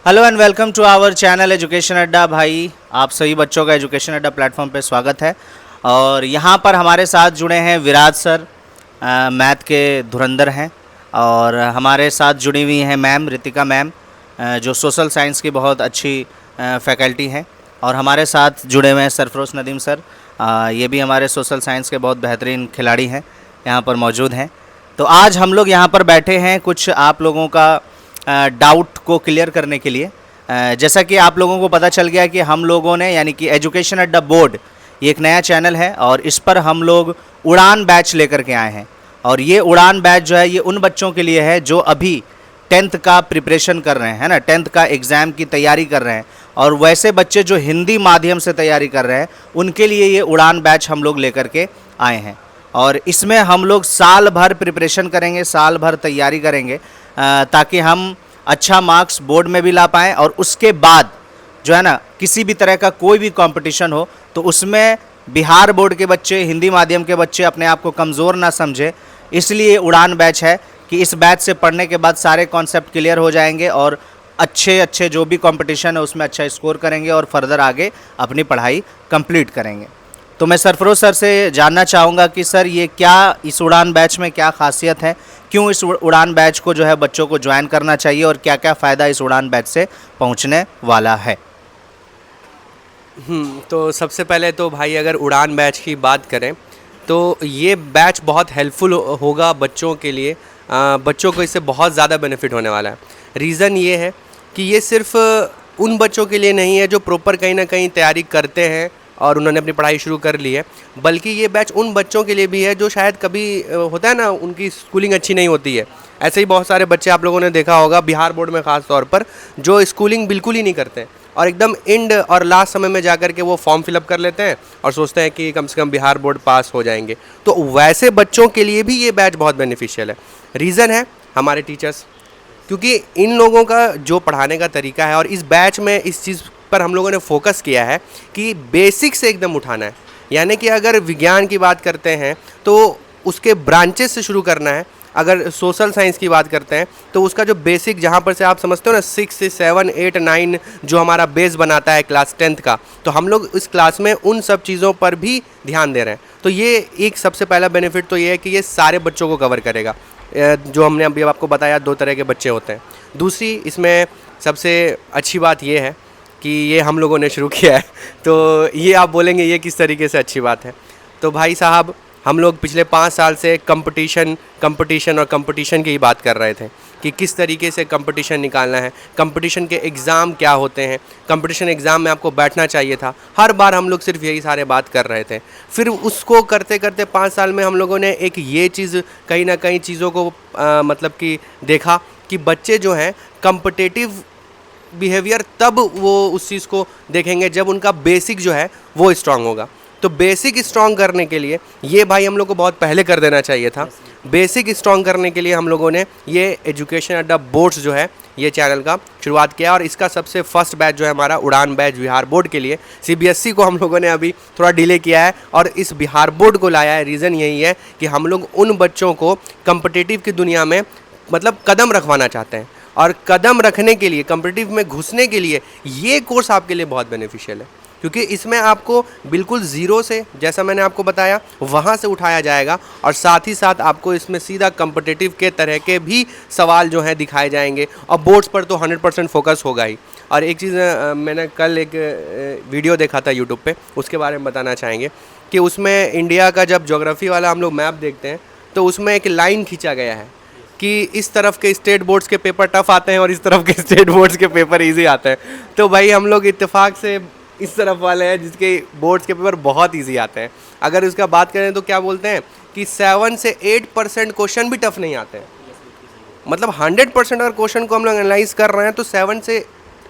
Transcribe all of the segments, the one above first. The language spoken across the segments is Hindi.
Hello and welcome to our channel education Adda. भाई आप सभी बच्चों का एजुकेशन अड्डा प्लेटफॉर्म पे स्वागत है। और यहाँ पर हमारे साथ जुड़े हैं विराज सर, मैथ के धुरंधर हैं। और हमारे साथ जुड़ी हुई हैं मैम रितिका मैम, जो सोशल साइंस की बहुत अच्छी फैकल्टी हैं। और हमारे साथ जुड़े हुए हैं सरफरोश नदीम सर, ये भी हमारे सोशल साइंस के बहुत बेहतरीन खिलाड़ी हैं, यहाँ पर मौजूद हैं। तो आज हम लोग यहाँ पर बैठे हैं कुछ आप लोगों का डाउट को क्लियर करने के लिए। जैसा कि आप लोगों को पता चल गया कि हम लोगों ने यानी कि एजुकेशन अड्डा बोर्ड ये एक नया चैनल है और इस पर हम लोग उड़ान बैच लेकर के आए हैं। और ये उड़ान बैच जो है ये उन बच्चों के लिए है जो अभी 10th का प्रिपरेशन कर रहे हैं, है ना, 10th का एग्ज़ाम की तैयारी कर रहे हैं। और वैसे बच्चे जो हिंदी माध्यम से तैयारी कर रहे हैं उनके लिए ये उड़ान बैच हम लोग लेकर के आए हैं। और इसमें हम लोग साल भर प्रिपरेशन करेंगे, साल भर तैयारी करेंगे, ताकि हम अच्छा मार्क्स बोर्ड में भी ला पाएँ। और उसके बाद जो है ना किसी भी तरह का कोई भी कंपटीशन हो तो उसमें बिहार बोर्ड के बच्चे, हिंदी माध्यम के बच्चे अपने आप को कमज़ोर ना समझे। इसलिए उड़ान बैच है कि इस बैच से पढ़ने के बाद सारे कॉन्सेप्ट क्लियर हो जाएंगे और अच्छे अच्छे जो भी कंपटीशन है उसमें अच्छा स्कोर करेंगे और फर्दर आगे अपनी पढ़ाई कंप्लीट करेंगे। तो मैं सरफरोश सर से जानना चाहूँगा कि सर ये क्या इस उड़ान बैच में क्या खासियत है, क्यों इस उड़ान बैच को जो है बच्चों को ज्वाइन करना चाहिए और क्या क्या फ़ायदा इस उड़ान बैच से पहुँचने वाला है। तो सबसे पहले तो भाई अगर उड़ान बैच की बात करें तो ये बैच बहुत हेल्पफुल होगा बच्चों के लिए। बच्चों को इससे बहुत ज़्यादा बेनिफिट होने वाला है। रीज़न ये है कि ये सिर्फ उन बच्चों के लिए नहीं है जो प्रॉपर कहीं ना कहीं तैयारी करते हैं और उन्होंने अपनी पढ़ाई शुरू कर ली है, बल्कि ये बैच उन बच्चों के लिए भी है जो शायद कभी होता है ना उनकी स्कूलिंग अच्छी नहीं होती है। ऐसे ही बहुत सारे बच्चे आप लोगों ने देखा होगा बिहार बोर्ड में ख़ास तौर पर जो स्कूलिंग बिल्कुल ही नहीं करते और एकदम एंड और लास्ट समय में जाकर के वो फॉर्म फिलअप कर लेते हैं और सोचते हैं कि कम से कम बिहार बोर्ड पास हो जाएंगे। तो वैसे बच्चों के लिए भी ये बैच बहुत बेनिफिशियल है। रीज़न है हमारे टीचर्स, क्योंकि इन लोगों का जो पढ़ाने का तरीका है और इस बैच में इस चीज़ पर हम लोगों ने फोकस किया है कि बेसिक से एकदम उठाना है। यानी कि अगर विज्ञान की बात करते हैं तो उसके ब्रांचेस से शुरू करना है। अगर सोशल साइंस की बात करते हैं तो उसका जो बेसिक जहाँ पर से आप समझते हो ना 6, 7, 8, 9 जो हमारा बेस बनाता है क्लास 10th का, तो हम लोग इस क्लास में उन सब चीज़ों पर भी ध्यान दे रहे हैं। तो ये एक सबसे पहला बेनिफिट तो ये है कि ये सारे बच्चों को कवर करेगा। जो हमने अभी आपको बताया 2 तरह के बच्चे होते हैं। दूसरी इसमें सबसे अच्छी बात ये है कि ये हम लोगों ने शुरू किया है। तो ये आप बोलेंगे ये किस तरीके से अच्छी बात है। तो भाई साहब हम लोग पिछले 5 साल से कंपटीशन और कंपटीशन की ही बात कर रहे थे कि किस तरीके से कंपटीशन निकालना है, कंपटीशन के एग्ज़ाम क्या होते हैं, कंपटीशन एग्ज़ाम में आपको बैठना चाहिए था। हर बार हम लोग सिर्फ यही सारे बात कर रहे थे। फिर उसको करते करते 5 साल में हम लोगों ने एक ये चीज़ कहीं ना कहीं चीज़ों को मतलब कि देखा कि बच्चे जो हैं कम्पिटिटिव बिहेवियर तब वो उस चीज़ को देखेंगे जब उनका बेसिक जो है वो स्ट्रांग होगा। तो बेसिक स्ट्रांग करने के लिए ये भाई हम लोग को बहुत पहले कर देना चाहिए था। बेसिक स्ट्रांग करने के लिए हम लोगों ने ये एजुकेशन अड्डा बोर्ड्स जो है ये चैनल का शुरुआत किया और इसका सबसे फर्स्ट बैच जो है हमारा उड़ान बैच बिहार बोर्ड के लिए। सीबीएसई को हम लोगों ने अभी थोड़ा डिले किया है और इस बिहार बोर्ड को लाया है। रीज़न यही है कि हम लोग उन बच्चों को कम्पिटिटिव की दुनिया में मतलब कदम रखवाना चाहते हैं और कदम रखने के लिए कम्पिटिटिव में घुसने के लिए ये कोर्स आपके लिए बहुत बेनिफिशियल है, क्योंकि इसमें आपको बिल्कुल ज़ीरो से, जैसा मैंने आपको बताया, वहाँ से उठाया जाएगा और साथ ही साथ आपको इसमें सीधा कम्पिटिटिव के तरह के भी सवाल जो हैं दिखाए जाएंगे और बोर्ड्स पर तो 100% फोकस होगा ही। और एक चीज़ मैंने कल एक वीडियो देखा था यूट्यूब पे, उसके बारे में बताना चाहेंगे कि उसमें इंडिया का जब ज्योग्राफी वाला हम लोग मैप देखते हैं तो उसमें एक लाइन खींचा गया है कि इस तरफ के स्टेट बोर्ड्स के पेपर टफ आते हैं और इस तरफ के स्टेट बोर्ड्स के पेपर ईजी आते हैं। तो भाई हम लोग इत्तेफाक से इस तरफ वाले हैं जिसके बोर्ड्स के पेपर बहुत इजी आते हैं। अगर उसका बात करें तो क्या बोलते हैं कि 7 से 8% क्वेश्चन भी टफ नहीं आते हैं। मतलब 100% अगर क्वेश्चन को हम लोग एनालाइज कर रहे हैं तो 7 से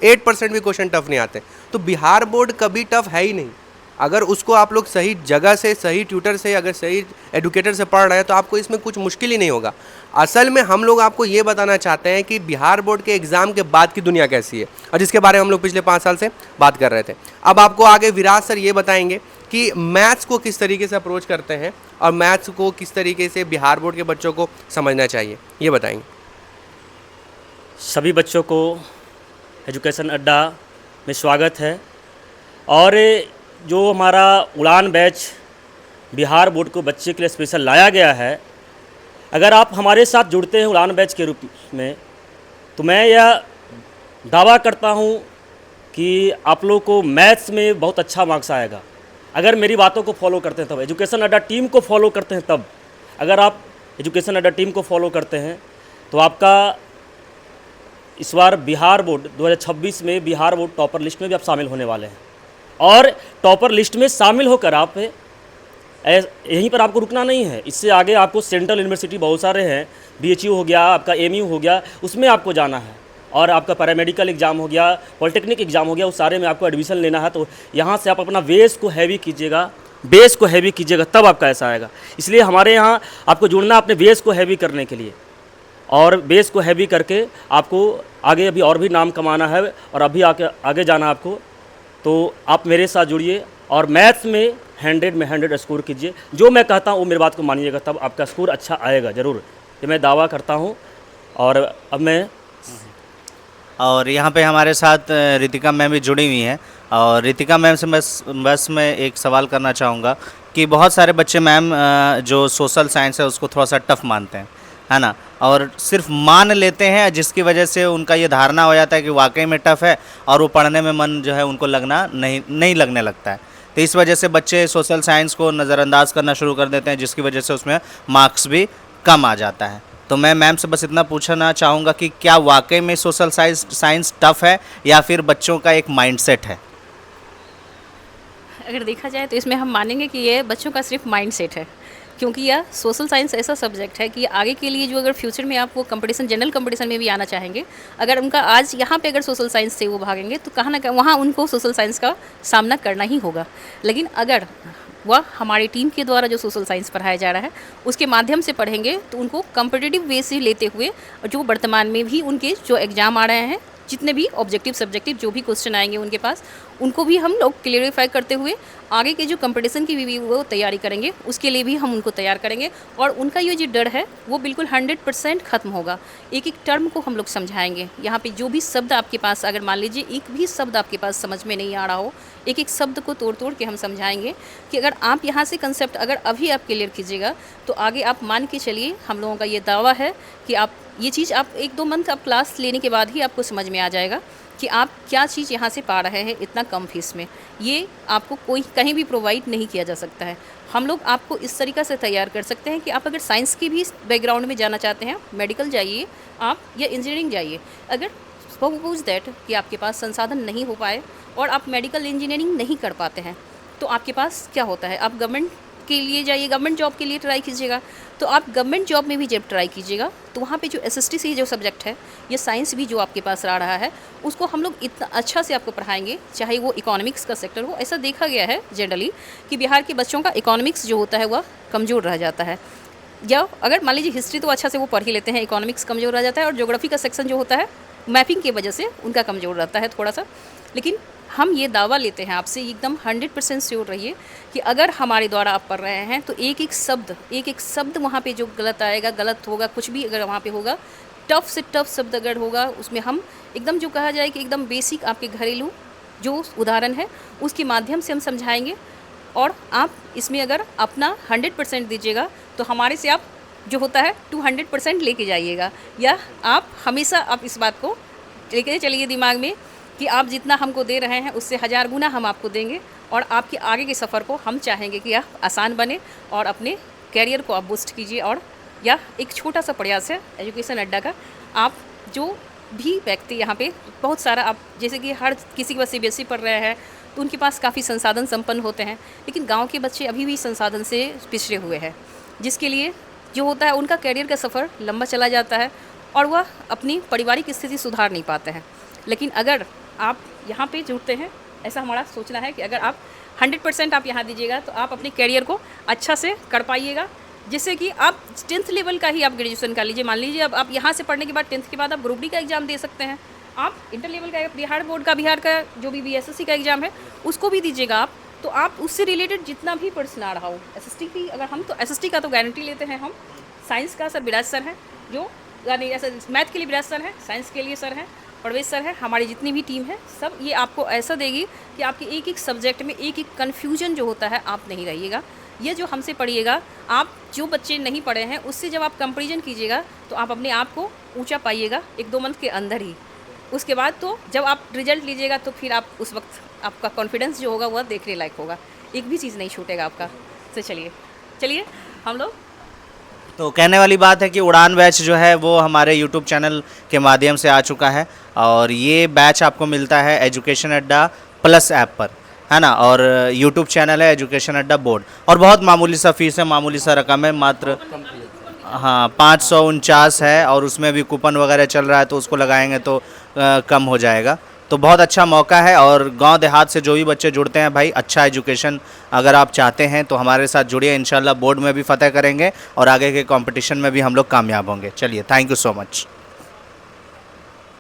8% भी क्वेश्चन टफ नहीं आते। तो बिहार बोर्ड कभी टफ है ही नहीं। अगर उसको आप लोग सही जगह से, सही ट्यूटर से, अगर सही एडुकेटर से पढ़ रहे हैं तो आपको इसमें कुछ मुश्किल ही नहीं होगा। असल में हम लोग आपको ये बताना चाहते हैं कि बिहार बोर्ड के एग्ज़ाम के बाद की दुनिया कैसी है और जिसके बारे में हम लोग पिछले 5 साल से बात कर रहे थे। अब आपको आगे विराज सर ये बताएंगे कि मैथ्स को किस तरीके से अप्रोच करते हैं और मैथ्स को किस तरीके से बिहार बोर्ड के बच्चों को समझना चाहिए, ये बताएंगे। सभी बच्चों को एजुकेशन अड्डा में स्वागत है। और जो हमारा उड़ान बैच बिहार बोर्ड को बच्चे के लिए स्पेशल लाया गया है, अगर आप हमारे साथ जुड़ते हैं उड़ान बैच के रूप में, तो मैं यह दावा करता हूं कि आप लोग को मैथ्स में बहुत अच्छा मार्क्स आएगा अगर मेरी बातों को फॉलो करते हैं तब, एजुकेशन अड्डा टीम को फॉलो करते हैं तब। अगर आप एजुकेशन अड्डा टीम को फॉलो करते हैं तो आपका इस बार बिहार बोर्ड 2026 में बिहार बोर्ड टॉपर लिस्ट में भी आप शामिल होने वाले हैं। और टॉपर लिस्ट में शामिल होकर आप यहीं पर आपको रुकना नहीं है, इससे आगे आपको सेंट्रल यूनिवर्सिटी बहुत सारे हैं, BHU हो गया, आपका MU हो गया, उसमें आपको जाना है। और आपका पैरामेडिकल एग्ज़ाम हो गया, पॉलिटेक्निक एग्ज़ाम हो गया, उस सारे में आपको एडमिशन लेना है। तो यहाँ से आप अपना बेस को हैवी कीजिएगा, तब आपका ऐसा आएगा। इसलिए हमारे यहाँ आपको जुड़ना अपने बेस को हैवी करने के लिए, और बेस को हैवी करके आपको आगे अभी और भी नाम कमाना है और अभी आगे जाना आपको। तो आप मेरे साथ जुड़िए और मैथ्स में 100 में 100 स्कोर कीजिए। जो मैं कहता हूँ वो मेरी बात को मानिएगा, तब आपका स्कोर अच्छा आएगा ज़रूर, ये मैं दावा करता हूँ। और अब मैं और यहाँ पे हमारे साथ रितिका मैम भी जुड़ी हुई हैं। और रितिका मैम से बस मैं एक सवाल करना चाहूँगा कि बहुत सारे बच्चे मैम जो सोशल साइंस है उसको थोड़ा सा टफ मानते हैं, है ना, और सिर्फ मान लेते हैं, जिसकी वजह से उनका ये धारणा हो जाता है कि वाकई में टफ है और वो पढ़ने में मन जो है उनको लगना नहीं लगने लगता है। तो इस वजह से बच्चे सोशल साइंस को नज़रअंदाज करना शुरू कर देते हैं, जिसकी वजह से उसमें मार्क्स भी कम आ जाता है। तो मैं मैम से बस इतना पूछना चाहूँगा कि क्या वाकई में सोशल साइंस टफ है या फिर बच्चों का एक माइंडसेट है? अगर देखा जाए तो इसमें हम मानेंगे कि ये बच्चों का सिर्फ माइंडसेट है, क्योंकि यह सोशल साइंस ऐसा सब्जेक्ट है कि आगे के लिए जो अगर फ्यूचर में आप वो कंपटीशन, जनरल कंपटीशन में भी आना चाहेंगे, अगर उनका आज यहाँ पे अगर सोशल साइंस से वो भागेंगे तो कहाँ ना कहाँ वहाँ उनको सोशल साइंस का सामना करना ही होगा। लेकिन अगर वह हमारी टीम के द्वारा जो सोशल साइंस पढ़ाया जा रहा है उसके माध्यम से पढ़ेंगे तो उनको कम्पिटिटिव वे से लेते हुए, जो वर्तमान में भी उनके जो एग्ज़ाम आ रहे हैं, जितने भी ऑब्जेक्टिव सब्जेक्टिव जो भी क्वेश्चन आएंगे उनके पास, उनको भी हम लोग क्लियरिफाई करते हुए आगे के जो कंपटीशन की भी वो तैयारी करेंगे, उसके लिए भी हम उनको तैयार करेंगे। और उनका ये जो डर है वो बिल्कुल 100% ख़त्म होगा। एक एक टर्म को हम लोग समझाएंगे। यहाँ पे जो भी शब्द आपके पास, अगर मान लीजिए एक भी शब्द आपके पास समझ में नहीं आ रहा हो, एक एक शब्द को तोड़ तोड़ के हम समझाएंगे कि अगर आप यहाँ से कंसेप्ट अगर अभी आप क्लियर कीजिएगा तो आगे आप मान के चलिए, हम लोगों का ये दावा है कि आप ये चीज़ आप 1-2 मंथ आप क्लास लेने के बाद ही आपको समझ में आ जाएगा कि आप क्या चीज़ यहाँ से पा रहे हैं इतना कम फीस में। ये आपको कोई कहीं भी प्रोवाइड नहीं किया जा सकता है। हम लोग आपको इस तरीक़े से तैयार कर सकते हैं कि आप अगर साइंस की भी बैकग्राउंड में जाना चाहते हैं, मेडिकल जाइए आप या इंजीनियरिंग जाइए। अगर सपोज दैट कि आपके पास संसाधन नहीं हो पाए और आप मेडिकल इंजीनियरिंग नहीं कर पाते हैं, तो आपके पास क्या होता है, आप गवर्नमेंट के लिए जाइए, गवर्नमेंट जॉब के लिए ट्राई कीजिएगा। तो आप गवर्नमेंट जॉब में भी जब ट्राई कीजिएगा तो वहाँ पे जो SST से जो सब्जेक्ट है, ये साइंस भी जो आपके पास आ रहा है, उसको हम लोग इतना अच्छा से आपको पढ़ाएंगे, चाहे वो इकोनॉमिक्स का सेक्टर हो। ऐसा देखा गया है जनरली कि बिहार के बच्चों का इकोनॉमिक्स जो होता है वह कमज़ोर रह जाता है। या अगर मान लीजिए हिस्ट्री तो अच्छा से वो पढ़ ही लेते हैं, इकोनॉमिक्स कमज़ोर रह जाता है, और ज्योग्राफी का सेक्शन जो होता है मैपिंग की वजह से उनका कमज़ोर रहता है थोड़ा सा। लेकिन हम ये दावा लेते हैं आपसे, एकदम 100% श्योर रहिए कि अगर हमारे द्वारा आप पढ़ रहे हैं तो एक एक शब्द वहाँ पे जो गलत आएगा, गलत होगा, कुछ भी अगर वहाँ पे होगा, टफ से टफ शब्द अगर होगा, उसमें हम एकदम जो कहा जाए कि एकदम बेसिक आपके घरेलू जो उदाहरण है उसके माध्यम से हम समझाएंगे। और आप इसमें अगर अपना 100% दीजिएगा तो हमारे से आप जो होता है 200% लेके जाइएगा। या आप हमेशा आप इस बात को लेके चलिए दिमाग में कि आप जितना हमको दे रहे हैं उससे 1000 गुना हम आपको देंगे, और आपके आगे के सफ़र को हम चाहेंगे कि आप आसान बने और अपने कैरियर को आप बूस्ट कीजिए। और या एक छोटा सा प्रयास है एजुकेशन अड्डा का, आप जो भी व्यक्ति यहाँ पे बहुत सारा, आप जैसे कि हर किसी के पास CBSE पढ़ रहे हैं तो उनके पास काफ़ी संसाधन संपन्न होते हैं, लेकिन गाँव के बच्चे अभी भी संसाधन से पिछड़े हुए हैं, जिसके लिए जो होता है उनका कैरियर का सफ़र लंबा चला जाता है और वह अपनी पारिवारिक स्थिति सुधार नहीं पाते हैं। लेकिन अगर आप यहाँ पे जुड़ते हैं, ऐसा हमारा सोचना है कि अगर आप 100% आप यहाँ दीजिएगा तो आप अपने कैरियर को अच्छा से कर पाइएगा, जिससे कि आप 10th लेवल का ही आप ग्रेजुएशन कर लीजिए। मान लीजिए अब आप यहाँ से पढ़ने के बाद 10th के बाद आप ग्रुप डी का एग्ज़ाम दे सकते हैं, आप इंटर लेवल का बिहार बोर्ड का, बिहार का जो भी BSSC का एग्ज़ाम है उसको भी दीजिएगा आप। तो आप उससे रिलेटेड जितना भी प्रश्न आ रहा हो, SST की अगर हम तो SST का तो गारंटी लेते हैं हम। साइंस का सर विराज सर हैं, जो यानी ऐसा मैथ के लिए विराज सर हैं, साइंस के लिए सर हैं, परवेज सर है, हमारी जितनी भी टीम है सब ये आपको ऐसा देगी कि आपके एक एक सब्जेक्ट में एक एक कन्फ्यूजन जो होता है आप नहीं रहिएगा। ये जो हमसे पढ़िएगा, आप जो बच्चे नहीं पढ़े हैं उससे जब आप कंपैरिजन कीजिएगा तो आप अपने आप को ऊंचा पाइएगा 1-2 मंथ के अंदर ही। उसके बाद तो जब आप रिजल्ट लीजिएगा तो फिर आप उस वक्त आपका कॉन्फिडेंस जो होगा वह देखने लायक होगा, एक भी चीज़ नहीं छूटेगा आपका। तो चलिए हम लोग तो कहने वाली बात है कि उड़ान बैच जो है वो हमारे यूट्यूब चैनल के माध्यम से आ चुका है और ये बैच आपको मिलता है एजुकेशन अड्डा प्लस ऐप पर, है ना। और यूट्यूब चैनल है एजुकेशन अड्डा बोर्ड और बहुत मामूली सा फीस है, मामूली सा रकम है, मात्र हाँ 549 है और उसमें भी कूपन वगैरह चल रहा है तो उसको लगाएंगे तो कम हो जाएगा। तो बहुत अच्छा मौका है और गांव देहात से जो भी बच्चे जुड़ते हैं भाई, अच्छा एजुकेशन अगर आप चाहते हैं तो हमारे साथ जुड़िए, इंशाल्लाह बोर्ड में भी फतह करेंगे और आगे के कंपटीशन में भी हम लोग कामयाब होंगे। चलिए, थैंक यू सो मच।